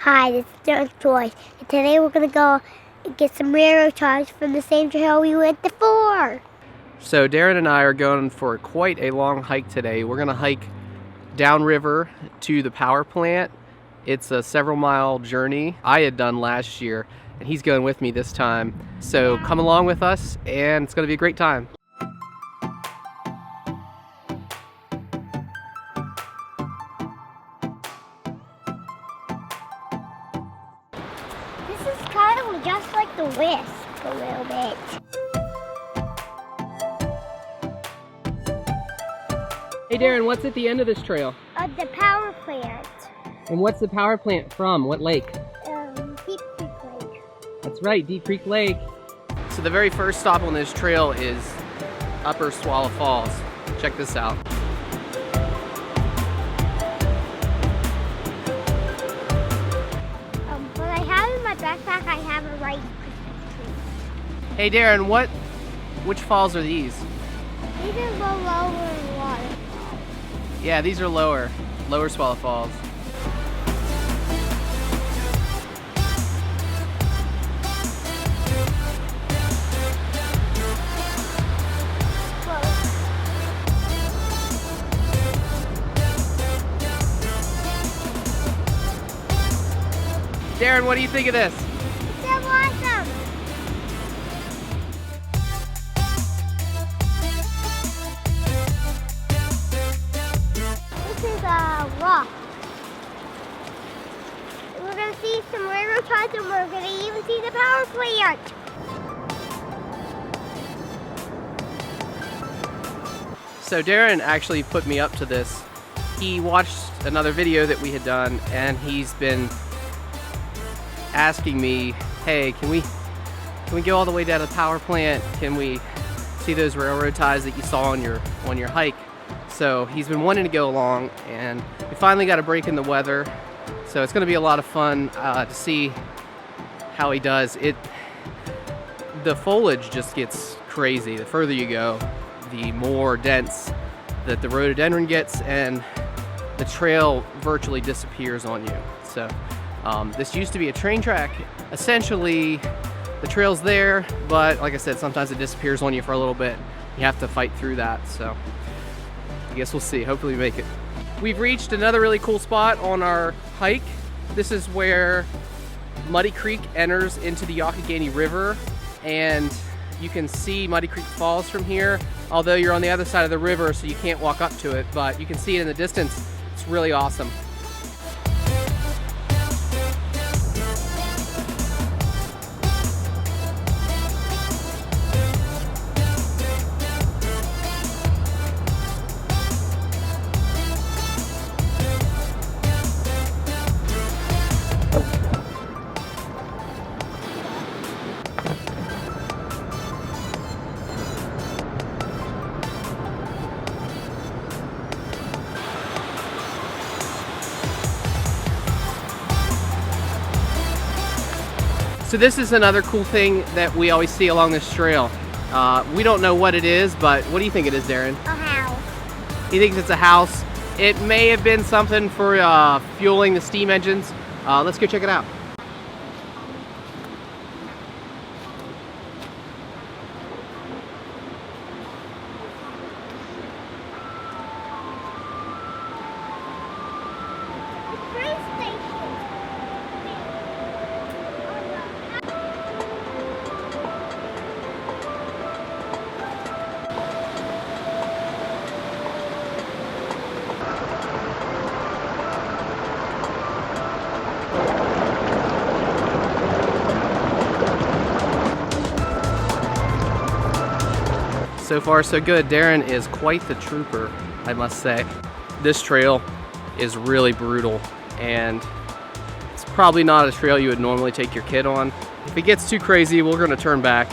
Hi, this is Darren's Toys, and today we're going to go get some railroad ties from the same trail we went before. So Darren and I are going for quite a long hike today. We're going to hike downriver to the power plant. It's a several mile journey I had done last year, and he's going with me this time. So come along with us, and it's going to be a great time. This is kind of just like the Wisp a little bit. Hey Darren, what's at the end of this trail? The power plant. And what's the power plant from? What lake? Deep Creek Lake. That's right, Deep Creek Lake. So the very first stop on this trail is Upper Swallow Falls. Check this out. What I have in my backpack, I have a rice Christmas tree. Hey Darren, which falls are these? These are the lower waterfalls. Yeah, these are Lower Swallow Falls. Darren, what do you think of this? It's so awesome! This is a rock. We're going to see some railroad ties, and we're going to even see the power plant. So Darren actually put me up to this. He watched another video that we had done, and he's been asking me, hey, can we go all the way down to the power plant? Can we see those railroad ties that you saw on your hike? So he's been wanting to go along, and we finally got a break in the weather. So it's going to be a lot of fun to see how he does. The foliage just gets crazy. The further you go, the more dense that the rhododendron gets, and the trail virtually disappears on you. So this used to be a train track. Essentially, the trail's there, but like I said, sometimes it disappears on you for a little bit. You have to fight through that, so I guess we'll see. Hopefully we make it. We've reached another really cool spot on our hike. This is where Muddy Creek enters into the Youghiogheny River, and you can see Muddy Creek Falls from here, although you're on the other side of the river, so you can't walk up to it, but you can see it in the distance. It's really awesome. So this is another cool thing that we always see along this trail. We don't know what it is, but what do you think it is, Darren? A house. He thinks it's a house. It may have been something for fueling the steam engines. Let's go check it out. Train station. So far so good. Darren is quite the trooper, I must say. This trail is really brutal, and it's probably not a trail you would normally take your kid on. If it gets too crazy, we're gonna turn back.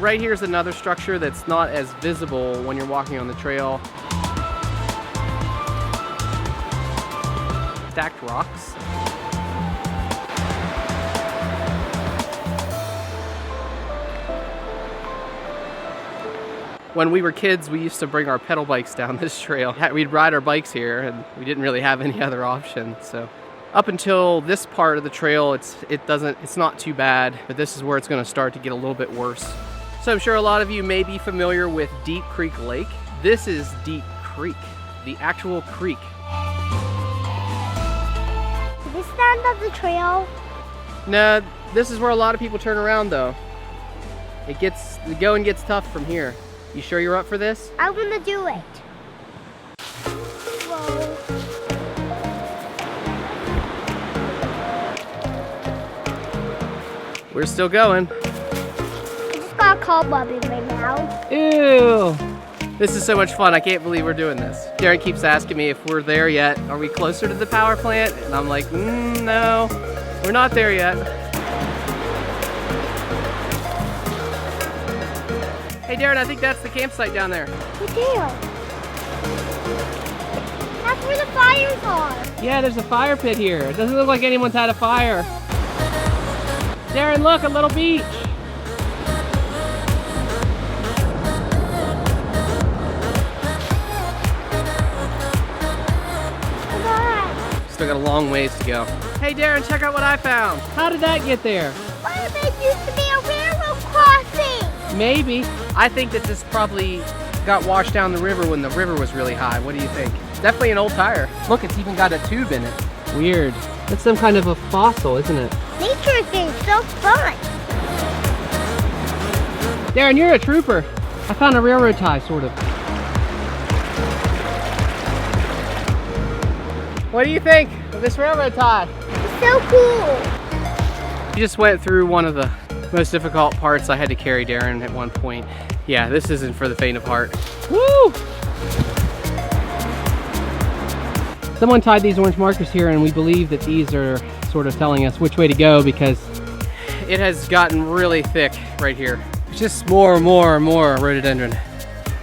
Right here's another structure that's not as visible when you're walking on the trail. Stacked rocks. When we were kids, we used to bring our pedal bikes down this trail. We'd ride our bikes here, and we didn't really have any other option. So up until this part of the trail, it's not too bad, but this is where it's going to start to get a little bit worse. So I'm sure a lot of you may be familiar with Deep Creek Lake. This is Deep Creek, the actual creek. Is this the end of the trail? No, this is where a lot of people turn around though. The going gets tough from here. You sure you're up for this? I'm gonna do it. Whoa. We're still going. I just got a Collab in right now. Ew! This is so much fun. I can't believe we're doing this. Darren keeps asking me if we're there yet. Are we closer to the power plant? And I'm like, no, we're not there yet. Hey Darren, I think that's the campsite down there. Good deal. That's where the fires are. Yeah, there's a fire pit here. It doesn't look like anyone's had a fire. Darren, look, a little beach. Come on. Still got a long ways to go. Hey Darren, check out what I found. How did that get there? Fireman used to be a railroad crossing. Maybe. I think that this probably got washed down the river when the river was really high. What do you think? Definitely an old tire. Look, it's even got a tube in it. Weird. That's some kind of a fossil, isn't it? Nature is being so fun. Darren, you're a trooper. I found a railroad tie, sort of. What do you think of this railroad tie? It's so cool. We just went through one of the most difficult parts. I had to carry Darren at one point. Yeah, this isn't for the faint of heart. Woo! Someone tied these orange markers here, and we believe that these are sort of telling us which way to go because it has gotten really thick right here. It's just more and more rhododendron.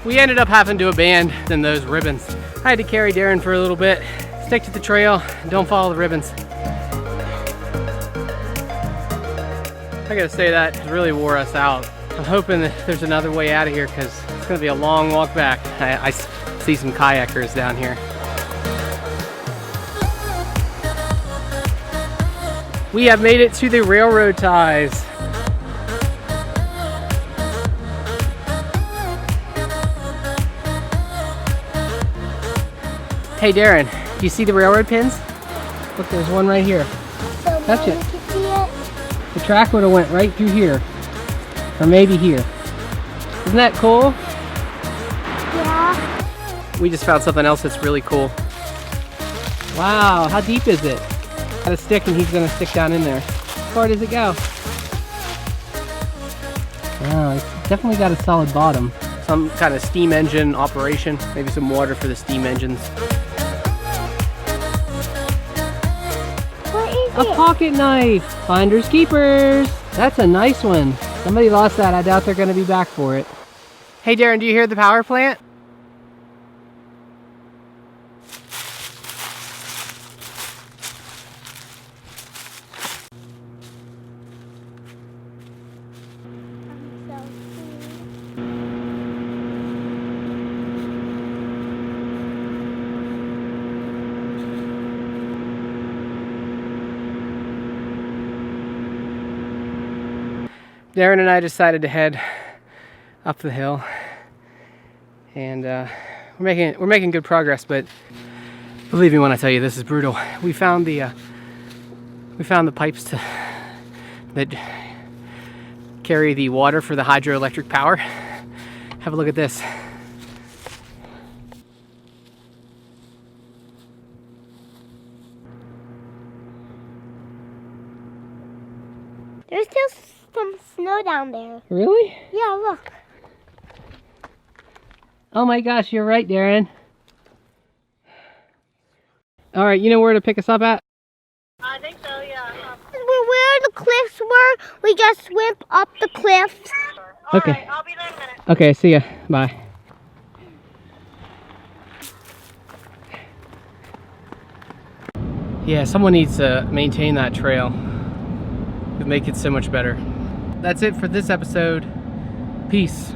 We ended up having to abandon those ribbons. I had to carry Darren for a little bit. Stick to the trail, don't follow the ribbons. I gotta say that really wore us out. I'm hoping that there's another way out of here because it's gonna be a long walk back. I see some kayakers down here. We have made it to the railroad ties. Hey Darren, do you see the railroad pins? Look, there's one right here. So Touch it. you can see it. The track would have went right through here. Or maybe here. Isn't that cool? Yeah. We just found something else that's really cool. Wow, how deep is it? Got a stick and he's gonna stick down in there. How far does it go? Wow, it's definitely got a solid bottom. Some kind of steam engine operation. Maybe some water for the steam engines. What is A it? pocket knife! Finders keepers! That's a nice one. Somebody lost that. I doubt they're gonna be back for it. Hey Darren, do you hear the power plant? Darren and I decided to head up the hill, and we're making good progress. But believe me when I tell you, this is brutal. We found the pipes that carry the water for the hydroelectric power. Have a look at this. There's still some snow down there. Really? Yeah, look. Oh my gosh, you're right, Darren. All right, you know where to pick us up at? I think so, yeah. We're where the cliffs were. We just swim up the cliffs. Okay. Alright, I'll be there in a minute. Okay, see ya. Bye. Yeah, someone needs to maintain that trail. It would make it so much better. That's it for this episode. Peace.